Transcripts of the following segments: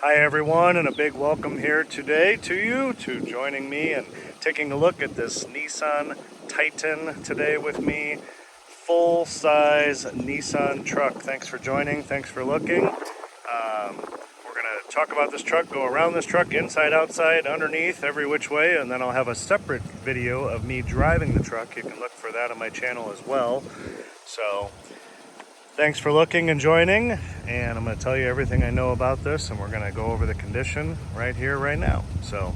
Hi everyone, and a big welcome here today to you, to joining me and taking a look at this Nissan Titan today with me. Full-size Nissan truck. Thanks for joining, thanks for looking. We're going to talk about this truck, go around this truck, inside, outside, underneath, every which way, and then I'll have a separate video of me driving the truck. You can look for that on my channel as well. So thanks for looking and joining, and I'm going to tell you everything I know about this, and we're going to go over the condition right here, right now. So,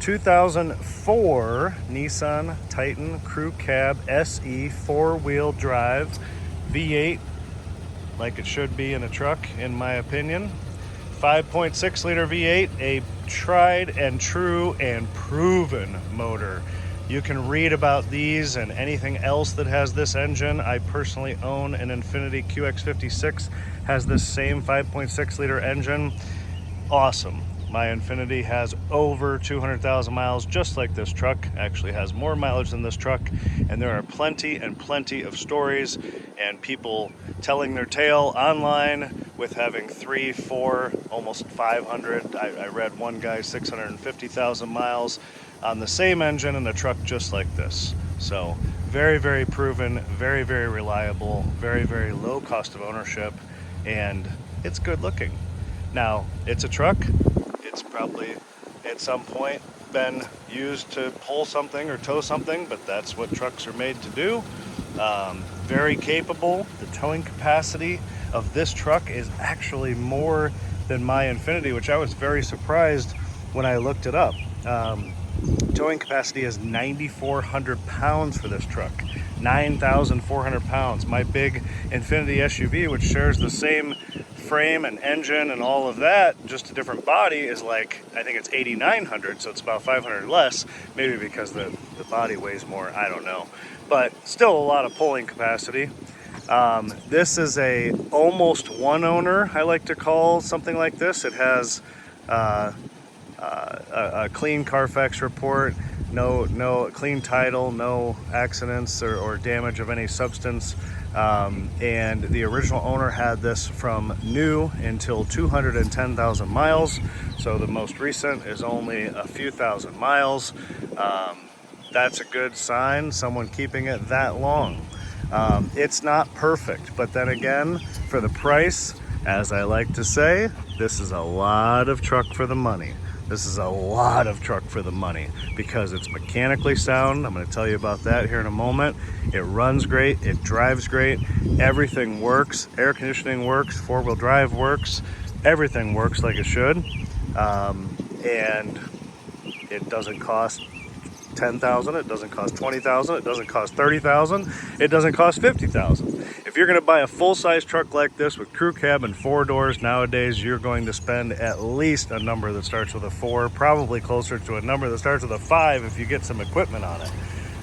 2004 Nissan Titan Crew Cab SE four-wheel drive V8, like it should be in a truck, in my opinion. 5.6 liter V8, a tried and true and proven motor. You can read about these and anything else that has this engine. I personally own an Infiniti QX56, has this same 5.6 liter engine. Awesome. My Infiniti has over 200,000 miles, just like this truck. Actually has more mileage than this truck, and there are plenty and plenty of stories and people telling their tale online with having 3, 4, almost 500. I read one guy 650,000 miles on the same engine in a truck just like this. So very, very proven, very, very reliable, very, very low cost of ownership, and it's good looking. Now, it's a truck. It's probably at some point been used to pull something or tow something, but that's what trucks are made to do. Very capable. The towing capacity of this truck is actually more than my Infiniti, which I was very surprised when I looked it up. Towing capacity is 9,400 pounds for this truck. 9,400 pounds. My big Infiniti SUV, which shares the same frame and engine and all of that, just a different body, is like, I think it's 8,900, so it's about 500 less, maybe because the body weighs more, I don't know. But still a lot of pulling capacity. This is a almost one owner, I like to call something like this. It has a clean Carfax report, no clean title, no accidents or damage of any substance. And the original owner had this from new until 210,000 miles. So the most recent is only a few thousand miles. That's a good sign, someone keeping it that long. It's not perfect, but then again, for the price, as I like to say, this is a lot of truck for the money. This is a lot of truck for the money because it's mechanically sound. I'm going to tell you about that here in a moment. It runs great. It drives great. Everything works. Air conditioning works. Four-wheel drive works. Everything works like it should. And it doesn't cost $10,000, it doesn't cost $20,000, it doesn't cost $30,000, it doesn't cost $50,000. If you're going to buy a full-size truck like this with crew cab and 4 doors, nowadays you're going to spend at least a number that starts with a 4, probably closer to a number that starts with a 5 if you get some equipment on it.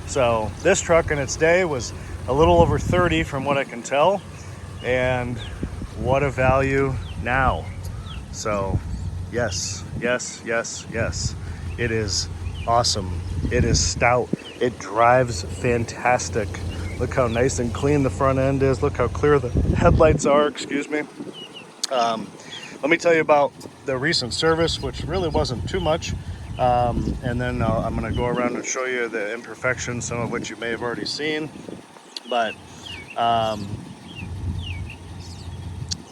So this truck in its day was a little over 30 from what I can tell, and what a value now. So yes, yes, yes, yes, it is awesome. It is stout. It drives fantastic. Look how nice and clean the front end is. Look how clear the headlights are, excuse me. Let me tell you about the recent service, which really wasn't too much. And then I'm going to go around and show you the imperfections, some of which you may have already seen. But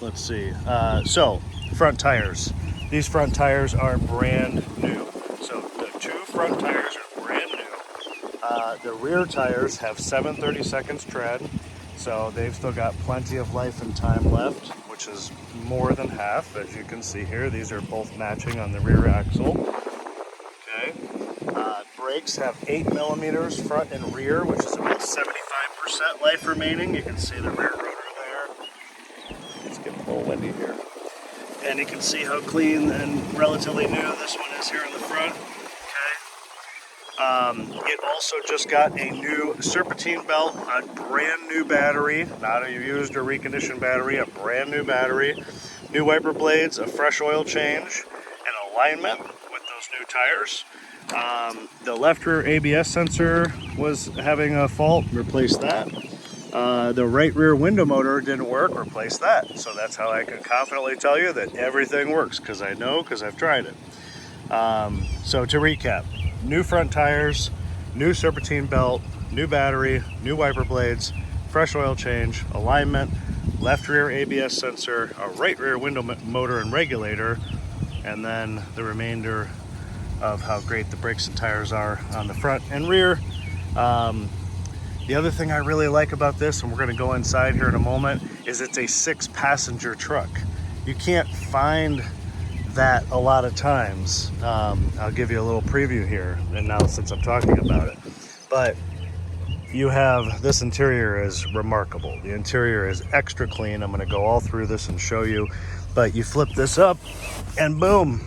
let's see. So, front tires. These front tires are brand new. So the 2 front tires are brand new. The rear tires have 7/32 tread, so they've still got plenty of life and time left, which is more than half, as you can see here. These are both matching on the rear axle. Okay. Brakes have 8 millimeters front and rear, which is about 75% life remaining. You can see the rear rotor there. It's getting a little windy here. And you can see how clean and relatively new this one is here in the front. It also just got a new serpentine belt, a brand new battery, not a used or reconditioned battery, a brand new battery, new wiper blades, a fresh oil change, and alignment with those new tires. The left rear ABS sensor was having a fault, replaced that. The right rear window motor didn't work, replace that. So that's how I can confidently tell you that everything works, because I know, because I've tried it. So to recap, new front tires, new serpentine belt, new battery, new wiper blades, fresh oil change, alignment, left rear ABS sensor, a right rear window motor and regulator, and then the remainder of how great the brakes and tires are on the front and rear. The other thing I really like about this, and we're going to go inside here in a moment, is it's a 6-passenger truck. You can't find that a lot of times. I'll give you a little preview here, and now since I'm talking about it. But you have, this interior is remarkable. The interior is extra clean. I'm going to go all through this and show you. But you flip this up, and boom,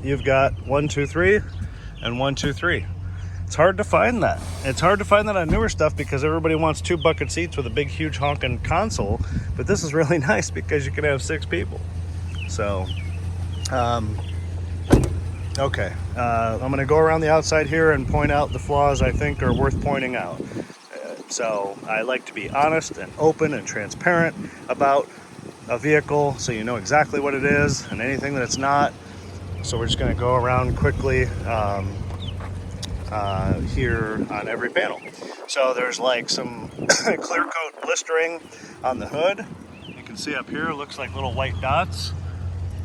you've got 1, 2, 3, and 1, 2, 3. It's hard to find that. It's hard to find that on newer stuff because everybody wants 2 bucket seats with a big, huge honking console. But this is really nice because you can have 6 people. So, okay. I'm going to go around the outside here and point out the flaws I think are worth pointing out. So I like to be honest and open and transparent about a vehicle so you know exactly what it is and anything that it's not. So we're just going to go around quickly here on every panel. So there's like some clear coat blistering on the hood. You can see up here, looks like little white dots.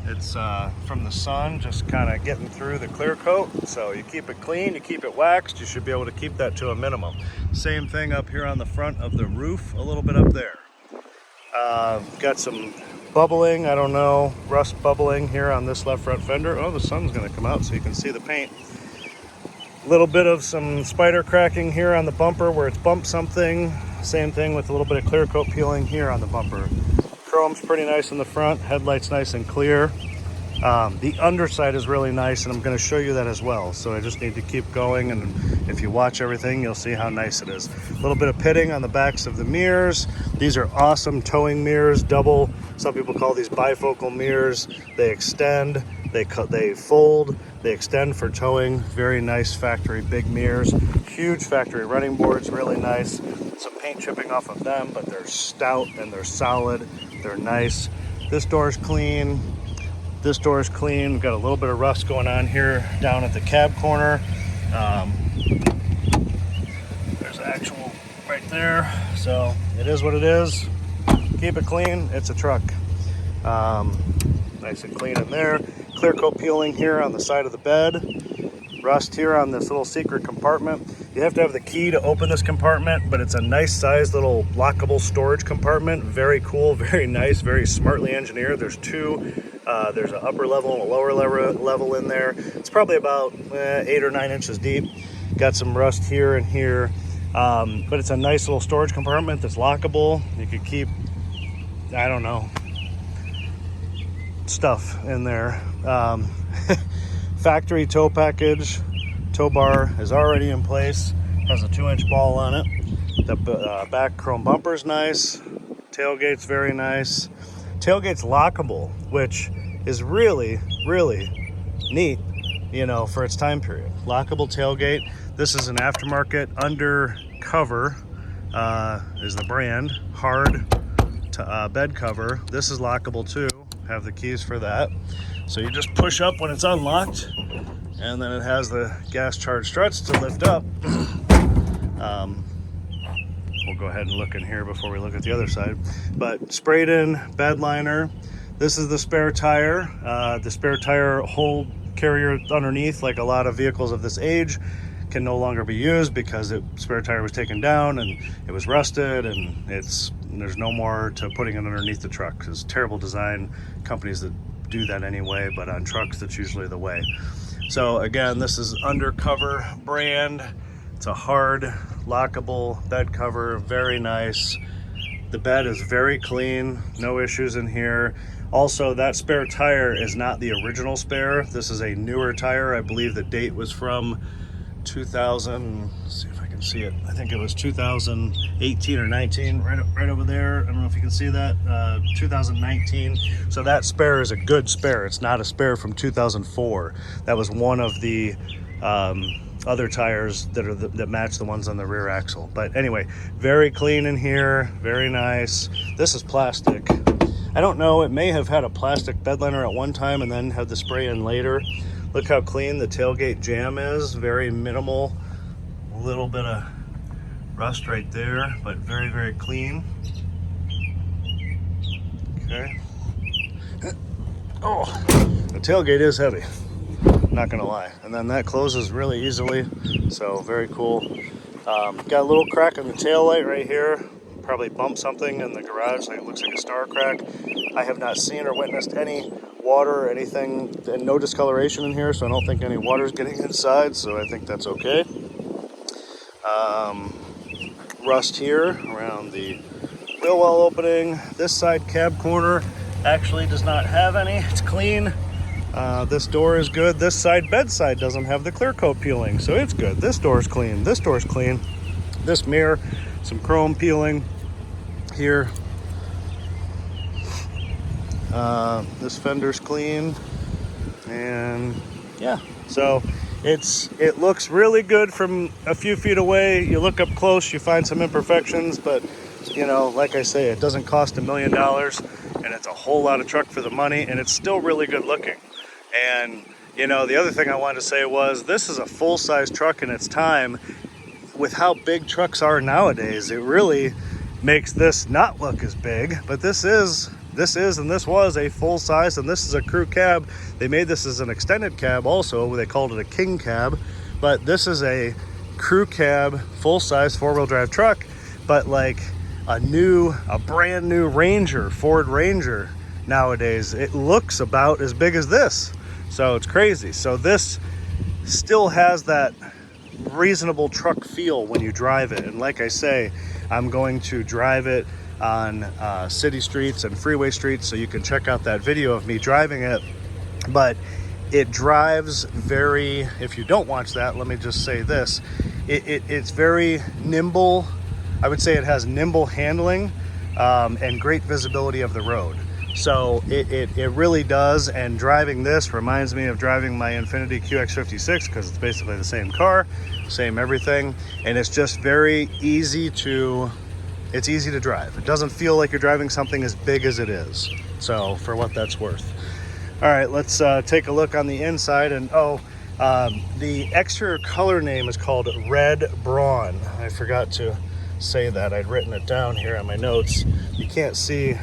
It's from the sun just kind of getting through the clear coat. So you keep it clean, you keep it waxed, you should be able to keep that to a minimum. Same thing up here on the front of the roof, a little bit up there. Got some bubbling, I don't know, rust bubbling here on this left front fender. Oh, the sun's gonna come out so you can see the paint. A little bit of some spider cracking here on the bumper where it's bumped something. Same thing with a little bit of clear coat peeling here on the bumper. Chrome's pretty nice in the front, headlights nice and clear. The underside is really nice, and I'm going to show you that as well. So I just need to keep going, and if you watch everything, you'll see how nice it is. A little bit of pitting on the backs of the mirrors. These are awesome towing mirrors, double. Some people call these bifocal mirrors. They extend, they fold, they extend for towing. Very nice factory big mirrors. Huge factory running boards, really nice. Some paint chipping off of them, but they're stout and they're solid. They're nice. This door's clean. This door is clean. We've got a little bit of rust going on here down at the cab corner. There's actual right there. So it is what it is. Keep it clean. It's a truck. Nice and clean in there. Clear coat peeling here on the side of the bed. Rust here on this little secret compartment. You have to have the key to open this compartment, but it's a nice sized little lockable storage compartment. Very cool, very nice, very smartly engineered. There's two. There's an upper level and a lower level in there. It's probably about 8 or 9 inches deep. Got some rust here and here, but it's a nice little storage compartment that's lockable. You could keep, I don't know, stuff in there. Factory tow package. Tow bar is already in place. Has a 2-inch ball on it. The back chrome bumper is nice. Tailgate's very nice. Tailgate's lockable, which is really, really neat, you know, for its time period. Lockable tailgate. This is an aftermarket. Undercover is the brand. Hard bed cover. This is lockable too. Have the keys for that. So you just push up when it's unlocked, and then it has the gas charged struts to lift up. We'll go ahead and look in here before we look at the other side. But sprayed in bed liner. This is the spare tire. The spare tire hole carrier underneath, like a lot of vehicles of this age, can no longer be used because the spare tire was taken down and it was rusted, and there's no more to putting it underneath the truck. It's terrible design. Companies that do that anyway, but on trucks that's usually the way. So again, this is Undercover brand. It's a hard lockable bed cover, very nice. The bed is very clean, no issues in here. Also, that spare tire is not the original spare. This is a newer tire. I believe the date was from 2000, let's see if I can see it. I think it was 2018 or 19, right over there. I don't know if you can see that, 2019. So that spare is a good spare. It's not a spare from 2004. That was one of the other tires that are that match the ones on the rear axle. But anyway, very clean in here, very nice. This is plastic. I don't know, it may have had a plastic bed liner at one time and then had the spray in later. Look how clean the tailgate jamb is, very minimal. A little bit of rust right there, but very, very clean. Okay. Oh, the tailgate is heavy, not gonna lie. And then that closes really easily, so very cool. Got a little crack in the tail light right here. Probably bumped something in the garage, like it looks like a star crack. I have not seen or witnessed any water or anything, and no discoloration in here, so I don't think any water's getting inside, so I think that's okay. Rust here around the wheel well opening. This side cab corner actually does not have any. It's clean. This door is good. This side bedside doesn't have the clear coat peeling, so it's good. This door's clean. This door's clean. This mirror, some chrome peeling here. This fender's clean, and yeah, so it looks really good from a few feet away. You look up close, you find some imperfections, but you know, like I say, it doesn't cost $1 million, and it's a whole lot of truck for the money, and it's still really good looking. And you know, the other thing I wanted to say was this is a full-size truck in its time. With how big trucks are nowadays, it really makes this not look as big, but this is and this was a full size, and this is a crew cab. They made this as an extended cab also. They called it a king cab, but this is a crew cab, full size 4-wheel drive truck, but like a brand new Ranger, Ford Ranger nowadays. It looks about as big as this, so it's crazy. So this still has that reasonable truck feel when you drive it, and like I say, I'm going to drive it on city streets and freeway streets, so you can check out that video of me driving it. But it drives very, if you don't watch that, let me just say this, it's very nimble. I would say it has nimble handling and great visibility of the road. So it really does, and driving this reminds me of driving my Infiniti QX56, because it's basically the same car, same everything, and it's just very easy to drive. It doesn't feel like you're driving something as big as it is, so for what that's worth. All right, let's take a look on the inside. And the exterior color name is called Red Brawn. I forgot to say that. I'd written it down here on my notes. You can't see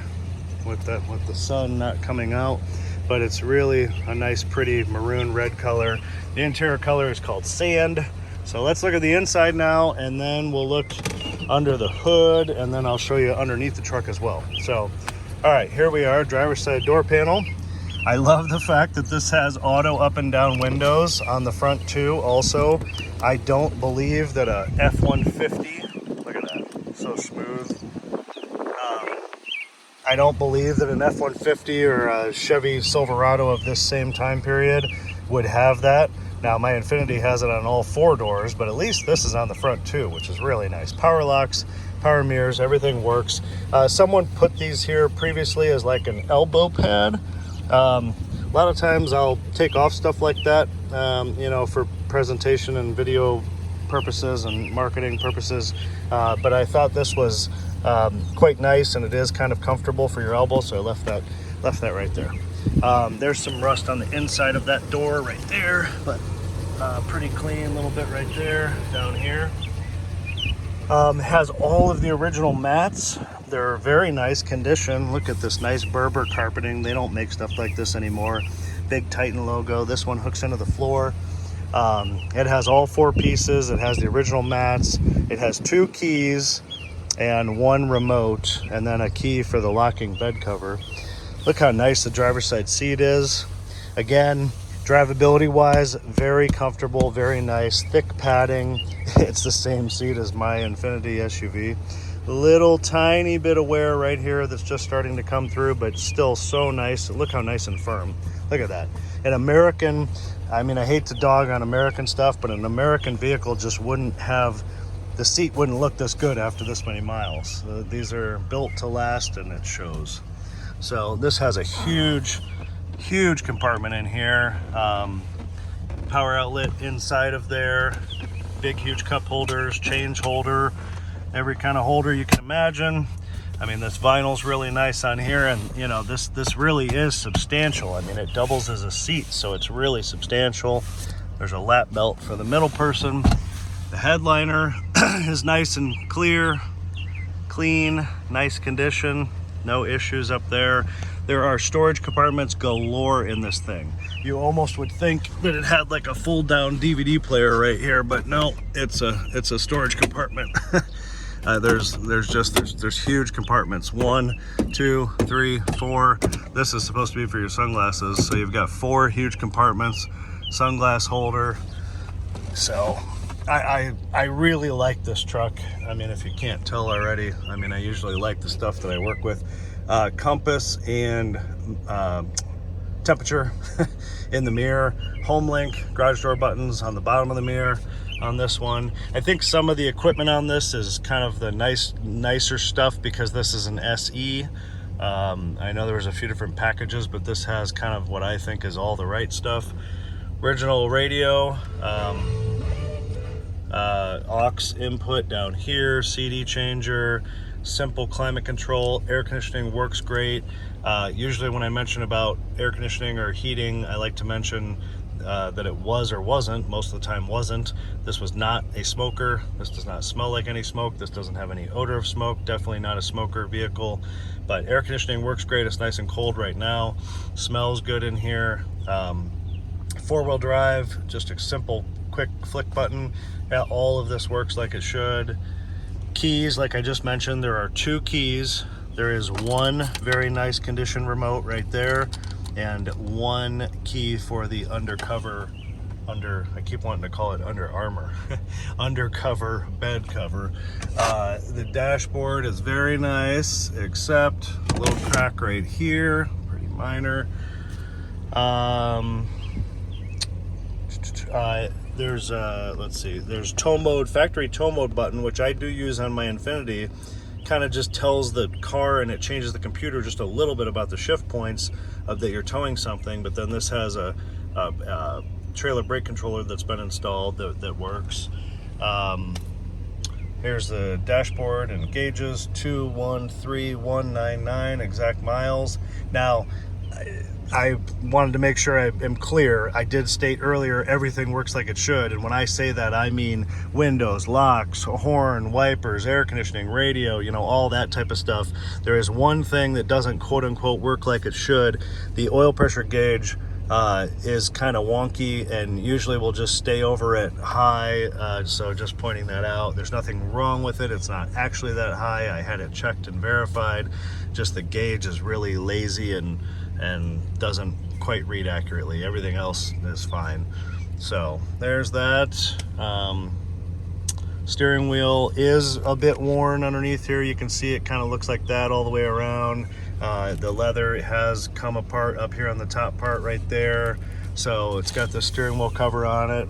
with the sun not coming out, but it's really a nice pretty maroon red color. The interior color is called Sand. So let's look at the inside now, and then we'll look under the hood, and then I'll show you underneath the truck as well. So all right, here we are, driver's side door panel. I love the fact that this has auto up and down windows on the front too. Also, I don't believe that a F-150, look at that, so smooth. I don't believe that an F-150 or a Chevy Silverado of this same time period would have that. Now, my Infiniti has it on all 4 doors, but at least this is on the front too, which is really nice. Power locks, power mirrors, everything works. Someone put these here previously as like an elbow pad. A lot of times I'll take off stuff like that, you know, for presentation and video purposes and marketing purposes. But I thought this was quite nice, and it is kind of comfortable for your elbow, so I left that right there. There's some rust on the inside of that door right there, but pretty clean. A little bit right there, down here. Has all of the original mats. They're very nice condition. Look at this nice Berber carpeting. They don't make stuff like this anymore. Big Titan logo. This one hooks into the floor. It has all 4 pieces. It has the original mats. It has 2 keys and 1 remote, and then a key for the locking bed cover. Look how nice the driver's side seat is. Again, drivability wise, very comfortable, very nice, thick padding. It's the same seat as my Infiniti SUV. Little tiny bit of wear right here that's just starting to come through, but still so nice. Look how nice and firm. Look at that. An American, I mean, I hate to dog on American stuff, but an American vehicle just wouldn't have, the seat wouldn't look this good after this many miles. These are built to last, and it shows. So this has a huge compartment in here. power outlet inside of there. Big, huge cup holders, change holder, every kind of holder you can imagine. I mean, this vinyl's really nice on here, and you know, this really is substantial. I mean, it doubles as a seat, so it's really substantial. There's a lap belt for the middle person. The headliner is nice and clear, clean, nice condition, no issues up there. There are storage compartments galore in this thing. You almost would think that it had like a fold down DVD player right here, but no, it's a storage compartment. There's huge compartments. 1, 2, 3, 4. This is supposed to be for your sunglasses, so you've got 4 huge compartments, sunglass holder. So I really like this truck. I mean, if you can't tell already, I mean, I usually like the stuff that I work with. Compass and temperature in the mirror, home link, garage door buttons on the bottom of the mirror on this one. I think some of the equipment on this is kind of the nicer stuff because this is an SE. I know there was a few different packages, but this has kind of what I think is all the right stuff. Original radio, aux input down here, CD changer, simple climate control, air conditioning works great. Usually when I mention about air conditioning or heating, I like to mention that it was or wasn't. Most of the time wasn't. This was not a smoker. This does not smell like any smoke. This doesn't have any odor of smoke. Definitely not a smoker vehicle, but air conditioning works great. It's nice and cold right now. Smells good in here. 4-wheel drive, just a simple quick flick button. Yeah, all of this works like it should. Keys, like I just mentioned, there are 2 keys. There is 1 very nice condition remote right there, and 1 key for the undercover, I keep wanting to call it Under Armour, undercover bed cover. The dashboard is very nice, except a little crack right here, pretty minor. There's let's see, there's tow mode, factory tow mode button, which I do use on my Infiniti. Kind of just tells the car and it changes the computer just a little bit about the shift points of that you're towing something. But then this has a trailer brake controller that's been installed that works. Here's the dashboard and gauges, 213199 exact miles. Now, I wanted to make sure I am clear. I did state earlier everything works like it should, and when I say that, I mean windows, locks, horn, wipers, air conditioning, radio, you know, all that type of stuff. There is one thing that doesn't quote-unquote work like it should. The oil pressure gauge is kind of wonky and usually will just stay over at high, so just pointing that out. There's nothing wrong with it. It's not actually that high. I had it checked and verified. Just the gauge is really lazy and doesn't quite read accurately. Everything else is fine. So there's that. Steering wheel is a bit worn underneath here. You can see it kind of looks like that all the way around. The leather has come apart up here on the top part right there. So it's got the steering wheel cover on it.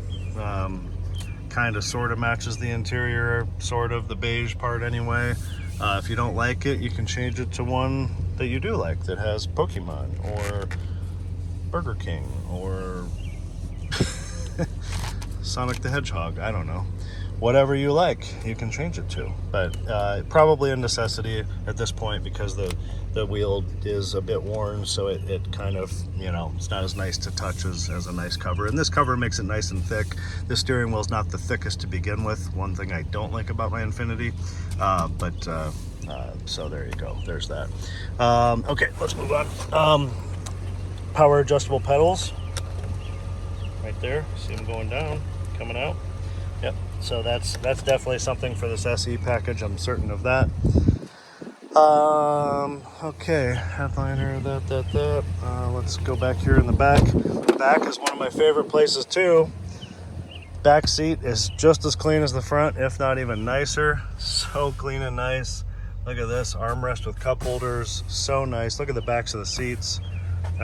Kind of sort of matches the interior, sort of the beige part anyway. If you don't like it, you can change it to one that you do like, that has Pokemon or Burger King or Sonic the Hedgehog. I don't know. Whatever you like, you can change it to. But probably a necessity at this point because the wheel is a bit worn, so it kind of, you know, it's not as nice to touch as a nice cover. And this cover makes it nice and thick. This steering wheel is not the thickest to begin with. One thing I don't like about my Infiniti. So there you go. There's that. Okay, let's move on. Power adjustable pedals. Right there. See them going down, coming out. Yep. So that's definitely something for this SE package. I'm certain of that. Okay, headliner, that. Let's go back here in the back. The back is one of my favorite places too. Back seat is just as clean as the front, if not even nicer. So clean and nice. Look at this, armrest with cup holders. So nice. Look at the backs of the seats.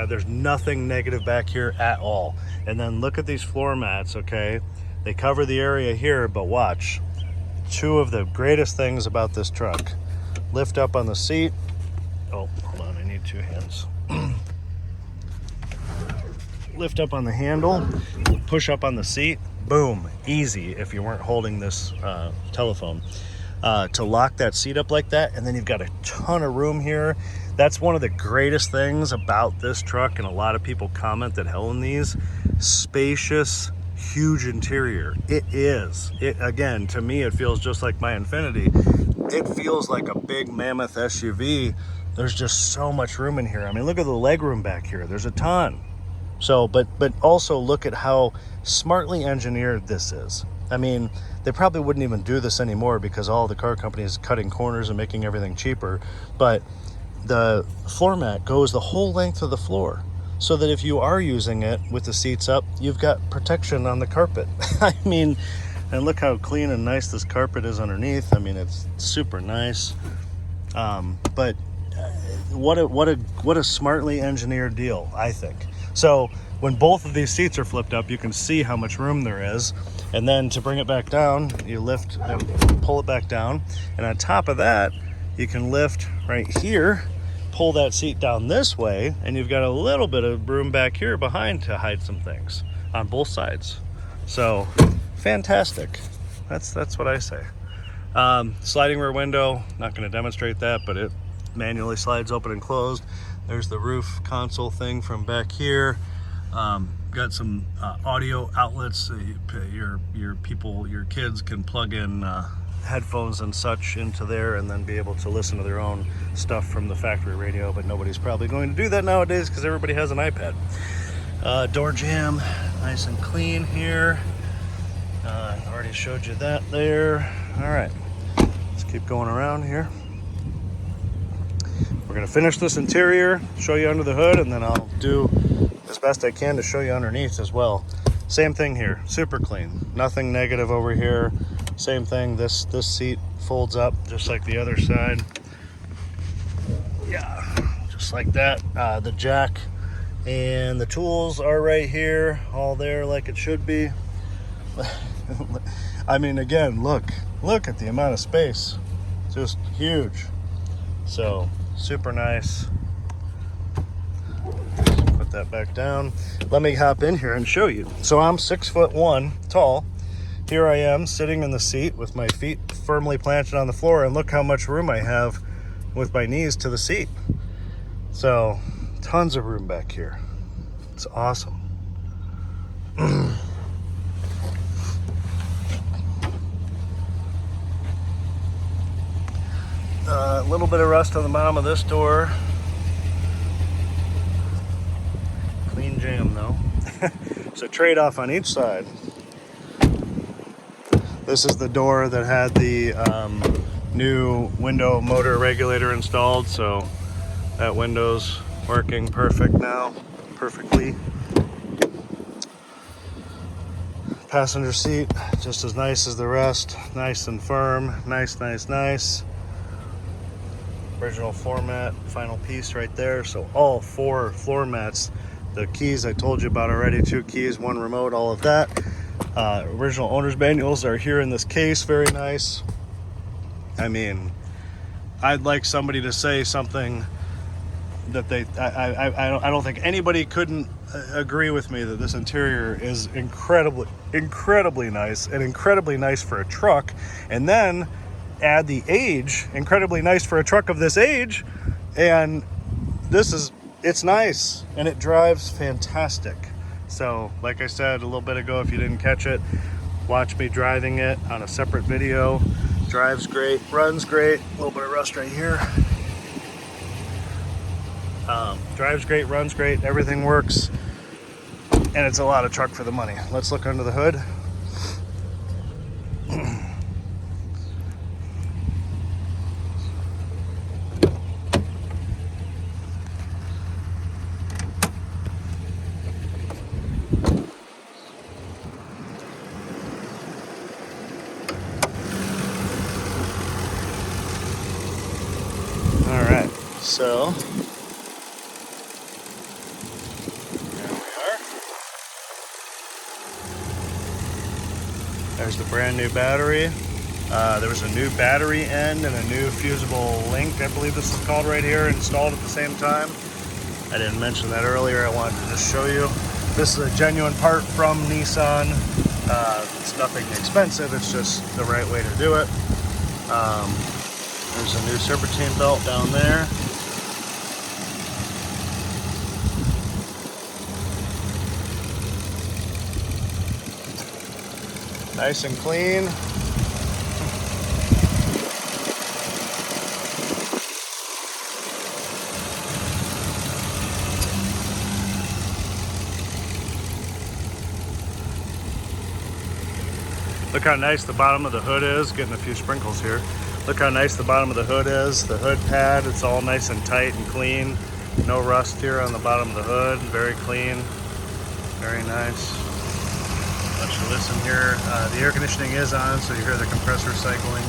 There's nothing negative back here at all. And then look at these floor mats, okay? They cover the area here, but watch. 2 of the greatest things about this truck. Lift up on the seat. Oh, hold on, I need 2 hands. lift up on the handle, push up on the seat, boom, easy if you weren't holding this telephone. To lock that seat up like that, and then you've got a ton of room here. That's one of the greatest things about this truck, and a lot of people comment that hell in these, spacious, huge interior. It is. It, again, to me, it feels just like my Infiniti. It feels like a big mammoth SUV. There's just so much room in here. I mean, look at the leg room back here. There's a ton. So, but also look at how smartly engineered this is. I mean, they probably wouldn't even do this anymore because all the car companies cutting corners and making everything cheaper. But the floor mat goes the whole length of the floor, so that if you are using it with the seats up, you've got protection on the carpet. I mean, and look how clean and nice this carpet is underneath. I mean, it's super nice. But what a smartly engineered deal, I think. So when both of these seats are flipped up, you can see how much room there is. And then to bring it back down, you lift and pull it back down. And on top of that, you can lift right here, pull that seat down this way, and you've got a little bit of room back here behind to hide some things on both sides. So fantastic. That's what I say. Sliding rear window, not going to demonstrate that, but it manually slides open and closed. There's the roof console thing from back here. Got some audio outlets. So your kids can plug in headphones and such into there and then be able to listen to their own stuff from the factory radio, but nobody's probably going to do that nowadays because everybody has an iPad. Door jamb, nice and clean here. Already showed you that there. All right, let's keep going around here. We're gonna finish this interior, show you under the hood, and then I'll do as best I can to show you underneath as well. Same thing here, super clean, nothing negative over here. Same thing, this seat folds up just like the other side. Yeah, just like that. The jack and the tools are right here, all there like it should be. I mean, again, look at the amount of space, just huge. So super nice. Put that back down. Let me hop in here and show you. So I'm 6'1" tall. Here I am sitting in the seat with my feet firmly planted on the floor, and look how much room I have with my knees to the seat. So tons of room back here. It's awesome. A little bit of rust on the bottom of this door. Clean jam though. It's a trade-off on each side. This is the door that had the new window motor regulator installed, so that window's working perfect now, perfectly. Passenger seat, just as nice as the rest, nice and firm, nice. Original floor mat, final piece right there. So all 4 floor mats, the keys I told you about already, 2 keys, 1 remote, all of that. Original owner's manuals are here in this case, very nice. I mean, I'd like somebody to say something that I don't think anybody couldn't agree with me that this interior is incredibly nice, and incredibly nice for a truck. And then add the age, incredibly nice for a truck of this age, and it's nice and it drives fantastic. So like I said a little bit ago, if you didn't catch it, watch me driving it on a separate video. Drives great, runs great. A little bit of rust right here. Drives great, runs great, everything works, and it's a lot of truck for the money. Let's look under the hood. So there we are. There's the brand new battery. There was a new battery end and a new fusible link, I believe this is called, right here, installed at the same time. I didn't mention that earlier. I wanted to just show you. This is a genuine part from Nissan. It's nothing expensive, it's just the right way to do it. There's a new serpentine belt down there. Nice and clean. Look how nice the bottom of the hood is. Getting a few sprinkles here. Look how nice the bottom of the hood is. The hood pad, it's all nice and tight and clean. No rust here on the bottom of the hood. Very clean. Very nice. Let you listen here. The air conditioning is on, so you hear the compressor cycling.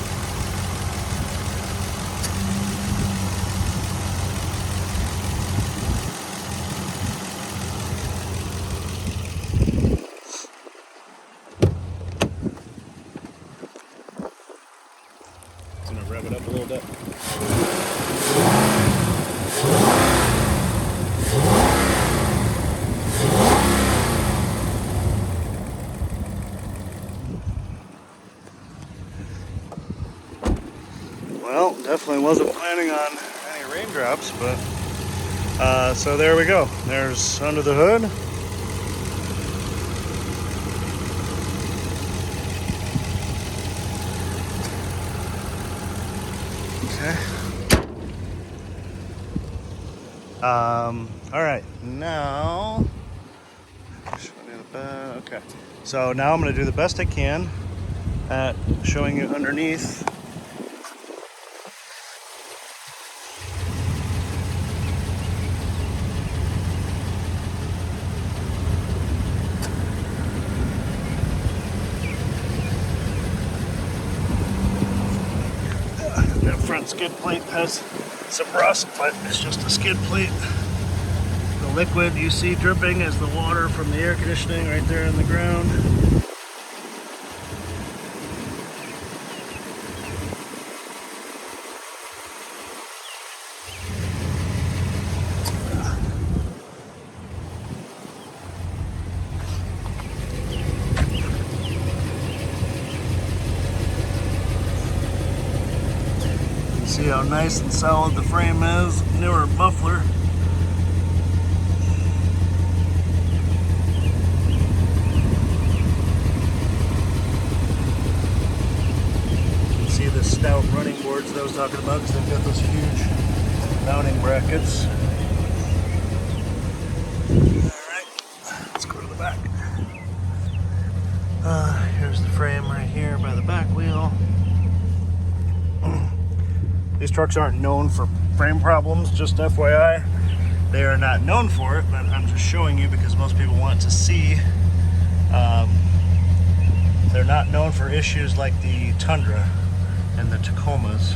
I'm gonna rev it up a little bit. Well, definitely wasn't planning on any raindrops, but so there we go. There's under the hood. Okay. All right, now, okay. So now I'm gonna do the best I can at showing you underneath. That front skid plate has some rust, but it's just a skid plate. The liquid you see dripping is the water from the air conditioning right there in the ground. See how nice and solid the frame is. Newer muffler. You see the stout running boards that I was talking about, because they've got those huge mounting brackets. Alright, let's go to the back. Here's the frame right here by the back wheel. These trucks aren't known for frame problems, just FYI. They are not known for it, but I'm just showing you because most people want to see. They're not known for issues like the Tundra and the Tacomas.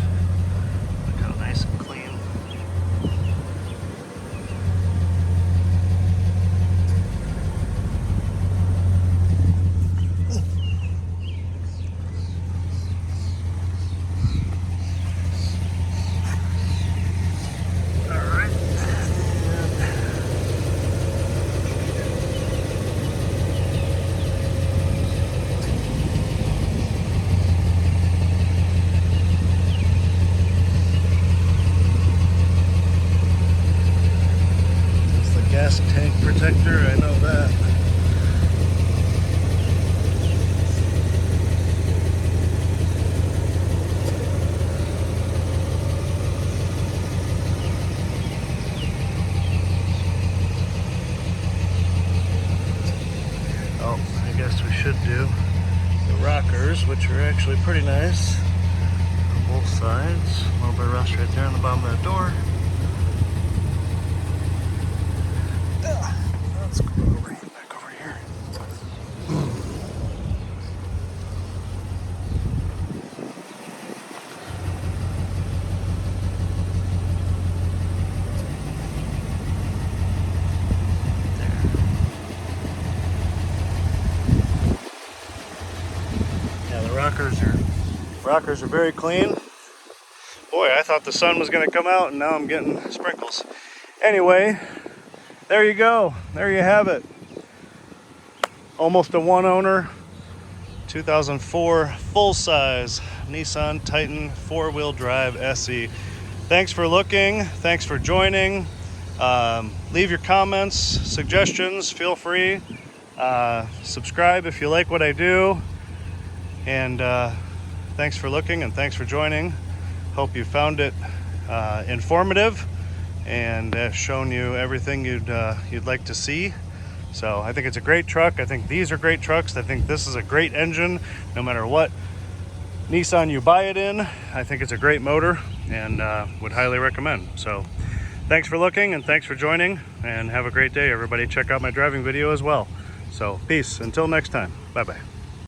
Look how nice and clean. Gas tank protector, I know that. Oh, I guess we should do the rockers, which are actually pretty nice on both sides. A little bit of rust right there on the bottom of that door. Let's go back over here. Yeah, the rockers are very clean. Boy, I thought the sun was going to come out, and now I'm getting sprinkles. Anyway, there you go. There you have it. almost a one owner 2004 full-size Nissan Titan 4-wheel drive SE. Thanks for looking. Thanks for joining. Leave your comments, suggestions. Feel free. Subscribe if you like what I do. And thanks for looking and thanks for joining. Hope you found it informative and shown you everything you'd like to see. So I think it's a great truck. I think these are great trucks. I think this is a great engine, no matter what Nissan you buy it in. I think it's a great motor and would highly recommend. So thanks for looking and thanks for joining, and have a great day, everybody. Check out my driving video as well. So peace until next time. Bye-bye.